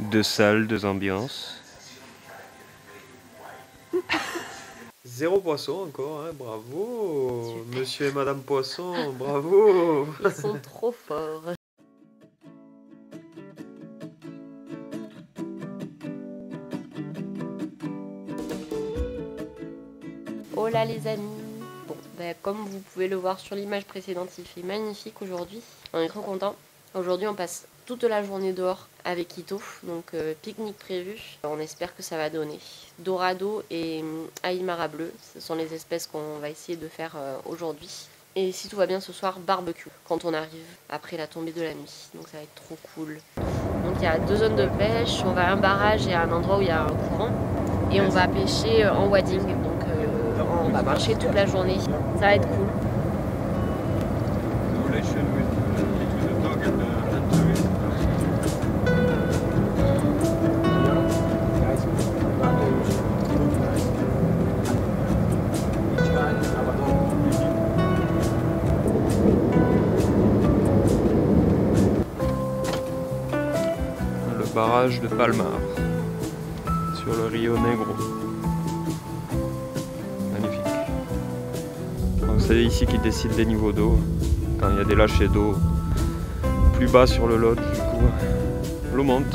Deux salles, deux ambiances. Zéro poisson encore, hein, bravo. Super. Monsieur et Madame Poisson, bravo. Ils sont trop forts. Oh là les amis. Bon, comme vous pouvez le voir sur l'image précédente, il fait magnifique aujourd'hui. On est trop content. Aujourd'hui on passe toute la journée dehors avec Ito, donc pique-nique prévu. On espère que ça va donner. Dorado et Aymara bleu, ce sont les espèces qu'on va essayer de faire aujourd'hui. Et si tout va bien ce soir, barbecue quand on arrive après la tombée de la nuit. Donc ça va être trop cool. Donc il y a deux zones de pêche, on va à un barrage et à un endroit où il y a un courant. Et on va pêcher en wading, donc on va marcher toute la journée. Ça va être cool. Le barrage de Palmar sur le Rio Negro. Magnifique. Donc c'est ici qu'ils décident des niveaux d'eau. Quand il y a des lâchers d'eau plus bas sur le lot, du coup l'eau monte.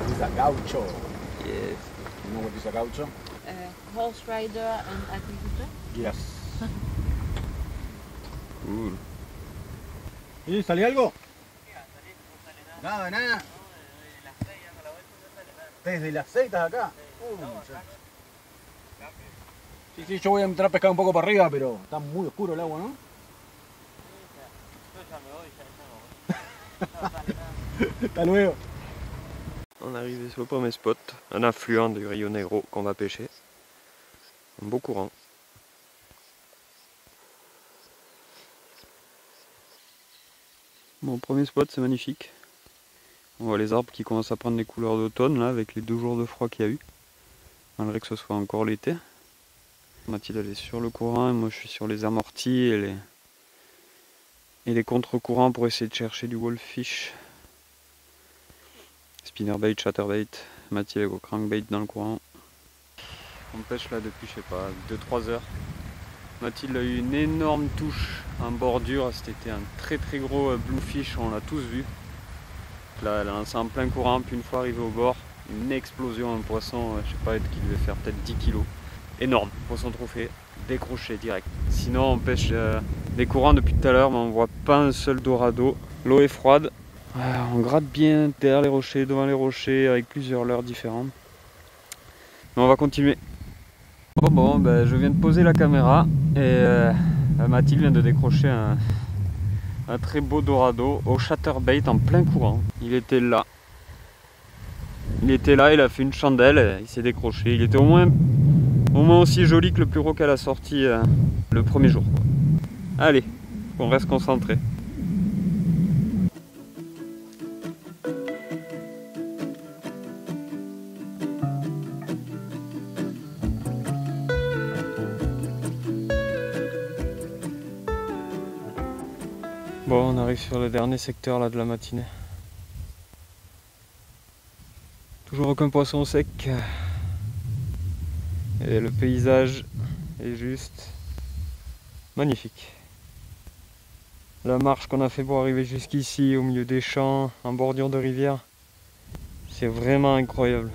This is a gaucho. Yes. You know what is a gaucho? Horse rider and agriculture. Yes. Cool. ¿Y salió algo? Nada, nada. Desde las 6 estás acá. Sí, sí, yo voy a entrar a pescar un poco para arriba, pero está muy oscuro el agua, ¿no? Hasta luego. On est arrivé sur le premier spot, un affluent du Rio Negro qu'on va pêcher. Un beau courant. Bon, premier spot, c'est magnifique. On voit les arbres qui commencent à prendre les couleurs d'automne là, avec les 2 jours de froid qu'il y a eu. Malgré que ce soit encore l'été. Mathilde elle est sur le courant et moi je suis sur les amortis et les contre-courants pour essayer de chercher du wolffish. Spinnerbait, chatterbait, Mathilde au crankbait dans le courant. On pêche là depuis, je sais pas, 2-3 heures. Mathilde a eu une énorme touche en bordure, c'était un très très gros bluefish, on l'a tous vu. Là, elle a lancé en plein courant, puis une fois arrivé au bord, une explosion, un poisson, je sais pas, qui devait faire peut-être 10 kg. Énorme, poisson trophée, décroché direct. Sinon on pêche des courants depuis tout à l'heure, mais on voit pas un seul dorado. L'eau est froide, on gratte bien derrière les rochers, devant les rochers, avec plusieurs leurres différentes. Mais on va continuer. Bon, je viens de poser la caméra et Mathilde vient de décrocher un très beau dorado au chatterbait en plein courant. Il était là. Il a fait une chandelle, il s'est décroché. Il était au moins aussi joli que le plus gros qu'elle a sorti le premier jour. Allez, on reste concentré. Bon, on arrive sur le dernier secteur là de la matinée. Toujours aucun poisson sec. Et le paysage est juste magnifique. La marche qu'on a fait pour arriver jusqu'ici, au milieu des champs, en bordure de rivière, c'est vraiment incroyable.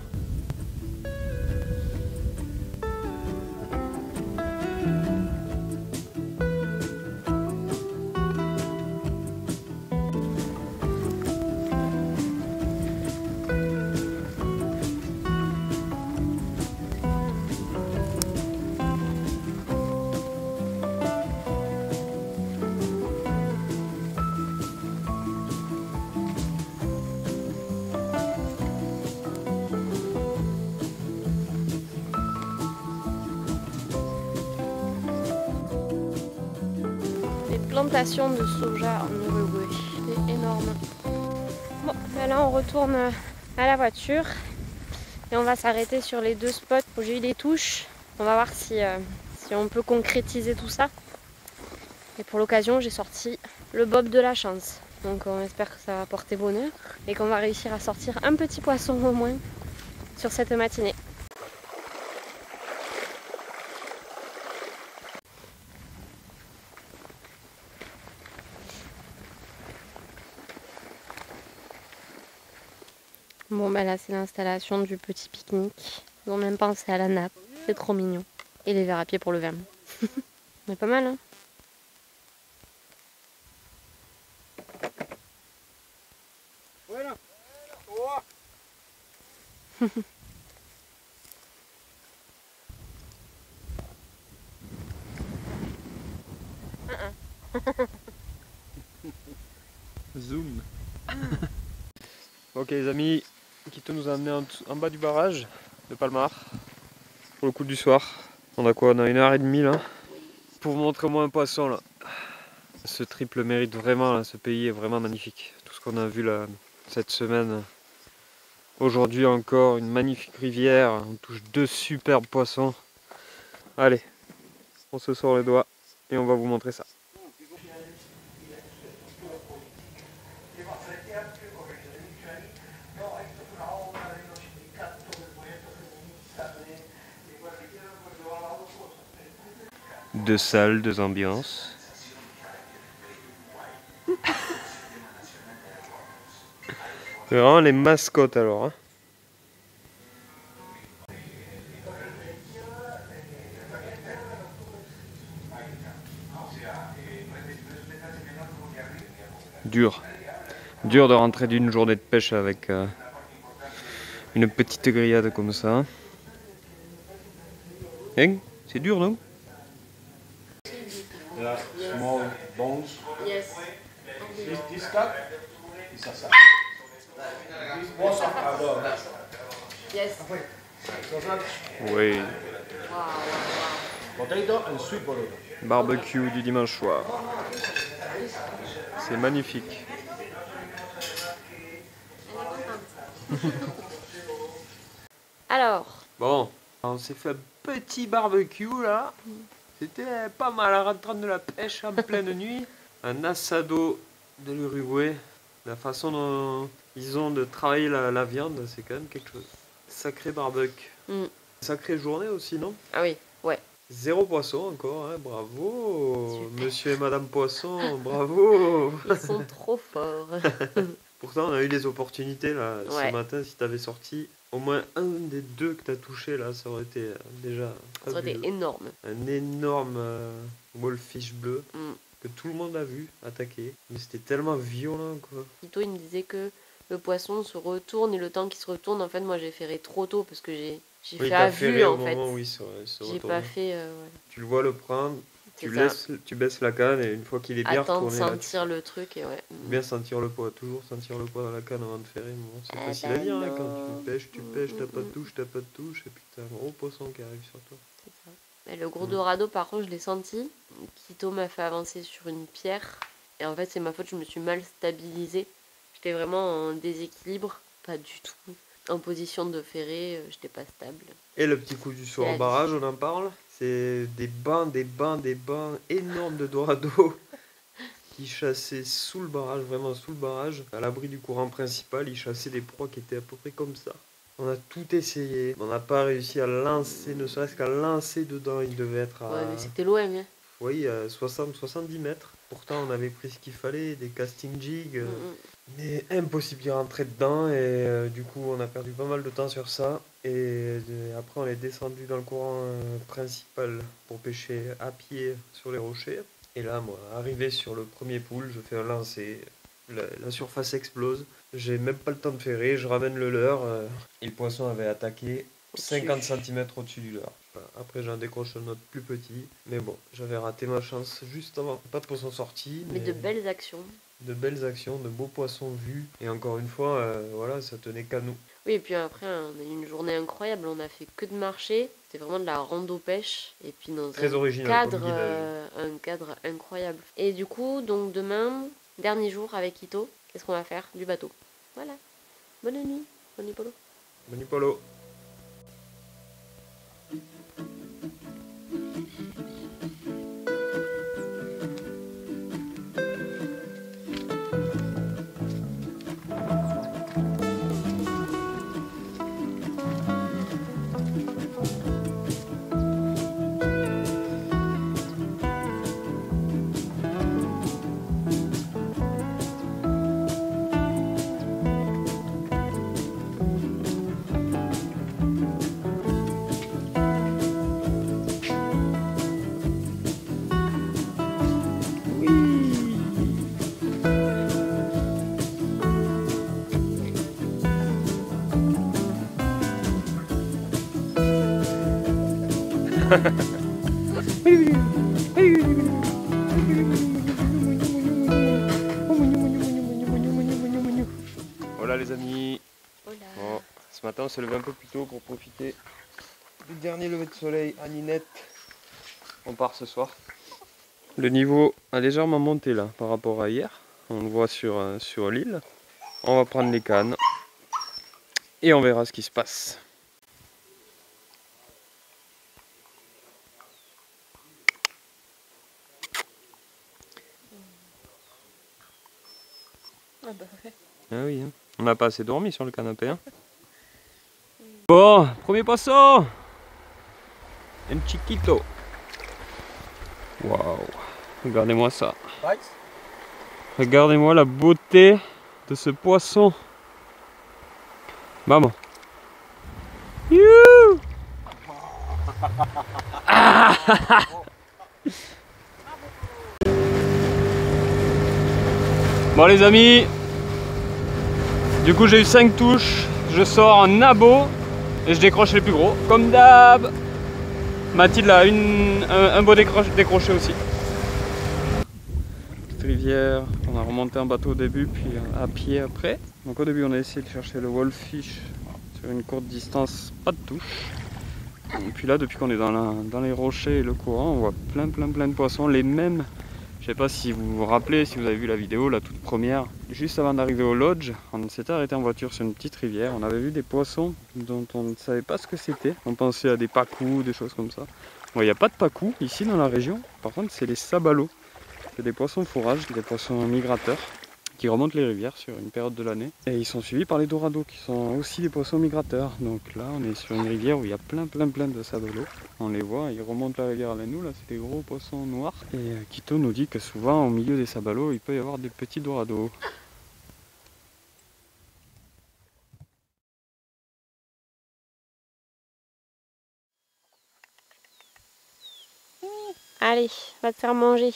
Plantation de soja en Uruguay. C'est énorme. Bon, là on retourne à la voiture et on va s'arrêter sur les 2 spots où j'ai eu des touches. On va voir si on peut concrétiser tout ça. Et pour l'occasion, j'ai sorti le bob de la chance. Donc on espère que ça va porter bonheur et qu'on va réussir à sortir un petit poisson au moins sur cette matinée. Bon bah là c'est l'installation du petit pique-nique. Ils ont même pensé à la nappe, c'est trop mignon. Et les verres à pied pour le verre. Mais pas mal hein. Bueno. Zoom. Ok les amis, Quito nous a amené en bas du barrage de Palmar pour le coup du soir. On a quoi? On a 1h30 là pour vous montrer au moins un poisson là. Ce trip le mérite vraiment là. Ce pays est vraiment magnifique. Tout ce qu'on a vu là cette semaine. Aujourd'hui encore une magnifique rivière. On touche 2 superbes poissons. Allez, on se sort les doigts et on va vous montrer ça. Deux salles, deux ambiances. C'est vraiment les mascottes alors. Hein. Dur. Dur de rentrer d'une journée de pêche avec une petite grillade comme ça. Hein? C'est dur non? There are small bones. Yes. This cut is a sack. This was a dog. Yes. Sausage, Oui. potato and sweet potato. Barbecue du dimanche soir. C'est magnifique. Alors, Bon, on s'est fait un petit barbecue là. C'était pas mal à rentrer de la pêche en pleine nuit. Un assado de l'Uruguay. La façon dont ils ont de travailler la viande, c'est quand même quelque chose. Sacré barbecue. Mm. Sacrée journée aussi, non? ah oui, ouais. 0 poisson encore, hein, bravo. Super. Monsieur et Madame Poisson, bravo. Ils sont trop forts. Pourtant, on a eu des opportunités là Ouais. ce matin. Si t'avais sorti au moins un des deux que t'as touché là, ça aurait été déjà Ça aurait été fabuleux. énorme. Un énorme wolfish bleu Mm. que tout le monde a vu attaquer. Mais c'était tellement violent quoi. Tito, il me disait que le poisson se retourne et le temps qu'il se retourne, en fait, moi j'ai ferré trop tôt parce que j'ai Oui, fait t'as à ferré vue au en fait. moment où il se J'ai retourne. pas fait. Voilà. Tu le vois le prendre, C'est tu ça. tu baisses la canne et une fois qu'il est bien Attendre, retourné là, tu sentir le truc et ouais. bien sentir le poids, toujours sentir le poids dans la canne avant de ferrer. Bon, c'est Ah facile bah à dire hein, non. quand tu pêches, t'as pas de touche, et puis t'as un gros poisson qui arrive sur toi. C'est ça. Et le gros dorado, par contre, je l'ai senti. Quito m'a fait avancer sur une pierre. Et en fait, c'est ma faute, je me suis mal stabilisée. J'étais vraiment en déséquilibre. Pas du tout. En position de ferrer, j'étais pas stable. Et le petit coup du soir la au vie. barrage, on en parle. C'est des bancs énormes de dorado qui chassaient sous le barrage, vraiment sous le barrage, à l'abri du courant principal. Ils chassaient des proies qui étaient à peu près comme ça. On a tout essayé, on n'a pas réussi à lancer, ne serait-ce qu'à lancer dedans. Il devait être à, Ouais, mais c'était loin, hein. oui, à 60-70 mètres. Pourtant, on avait pris ce qu'il fallait, des casting jigs. Mais impossible d'y rentrer dedans et du coup on a perdu pas mal de temps sur ça et après on est descendu dans le courant principal pour pêcher à pied sur les rochers et là moi arrivé sur le premier pool je fais un lancer, la surface explose, j'ai même pas le temps de ferrer, je ramène le leurre et le poisson avait attaqué 50 cm au-dessus du leurre. Après j'en décroche un autre plus petit mais bon j'avais raté ma chance juste avant, pas de poisson sorti Mais de belles actions. de belles actions, de beaux poissons vus. Et encore une fois, voilà, ça tenait qu'à nous. Oui, et puis après, on a eu une journée incroyable. On a fait que de marcher. C'était vraiment de la rando-pêche. Et puis dans Très un original cadre, comme guidage. un cadre incroyable. Et du coup, donc demain, dernier jour avec Quito, qu'est-ce qu'on va faire? Du bateau. Voilà. Bonne nuit, Bonipolo. Bonipolo. Voilà les amis. Hola. Bon, ce matin on s'est levé un peu plus tôt pour profiter du dernier lever de soleil à Ninette. On part ce soir. Le niveau a légèrement monté là par rapport à hier. On le voit sur l'île. On va prendre les cannes et on verra ce qui se passe. Ah bah ouais. Ah oui, hein. On n'a pas assez dormi sur le canapé. Hein. Bon, premier poisson. Un chiquito. Waouh, regardez-moi ça. Regardez-moi la beauté de ce poisson. Maman. Youhou. Ah. Bon les amis, du coup j'ai eu 5 touches, je sors en abo et je décroche les plus gros, comme d'hab. Mathilde a un beau décroché aussi. Petite rivière, on a remonté en bateau au début puis à pied après. Donc au début on a essayé de chercher le wolfish sur une courte distance, pas de touche. Et puis là depuis qu'on est dans les rochers et le courant, on voit plein de poissons, les mêmes. Je sais pas si vous vous rappelez, si vous avez vu la vidéo, la toute première. Juste avant d'arriver au lodge, on s'était arrêté en voiture sur une petite rivière. On avait vu des poissons dont on ne savait pas ce que c'était. On pensait à des pacous, des choses comme ça. Bon, il n'y a pas de pacous ici dans la région. Par contre, c'est les sabalos. C'est des poissons fourrages, des poissons migrateurs qui remontent les rivières sur une période de l'année. Et ils sont suivis par les dorados qui sont aussi des poissons migrateurs. Donc là, on est sur une rivière où il y a plein de sabalos. On les voit, ils remontent la rivière avec nous, là c'est des gros poissons noirs. Et Quito nous dit que souvent au milieu des sabalos, il peut y avoir des petits dorados. Allez, va te faire manger.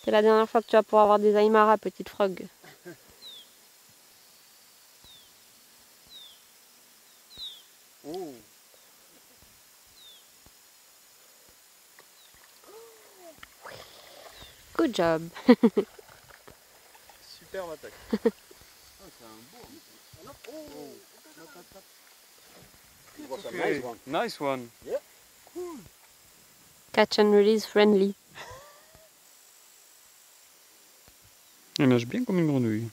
C'est la dernière fois que tu vas pouvoir avoir des aymara, petite frog. Oh. Good job. Superbe attaque. Okay. Nice one. Yeah. Cool. Catch and release friendly. Il nage bien comme une grenouille.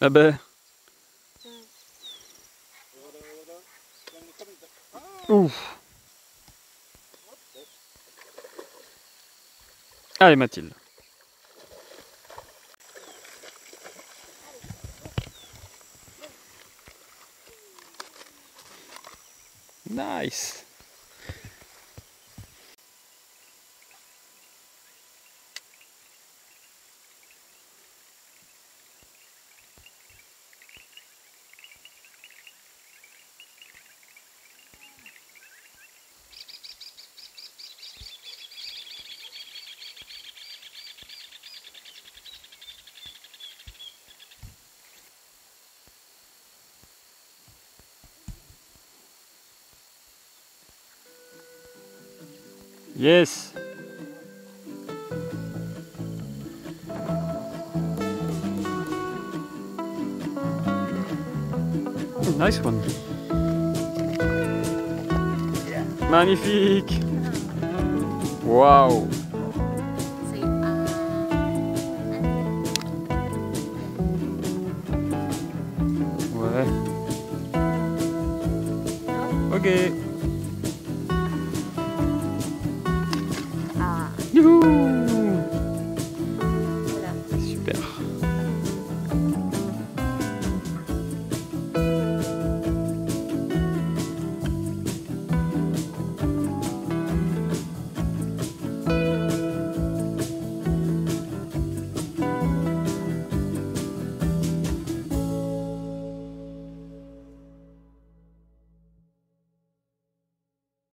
Ah ben. Ouf. Allez Mathilde. Nice. Yes. Nice one. Magnifique. Wow. Ouais. Ok. Youhou.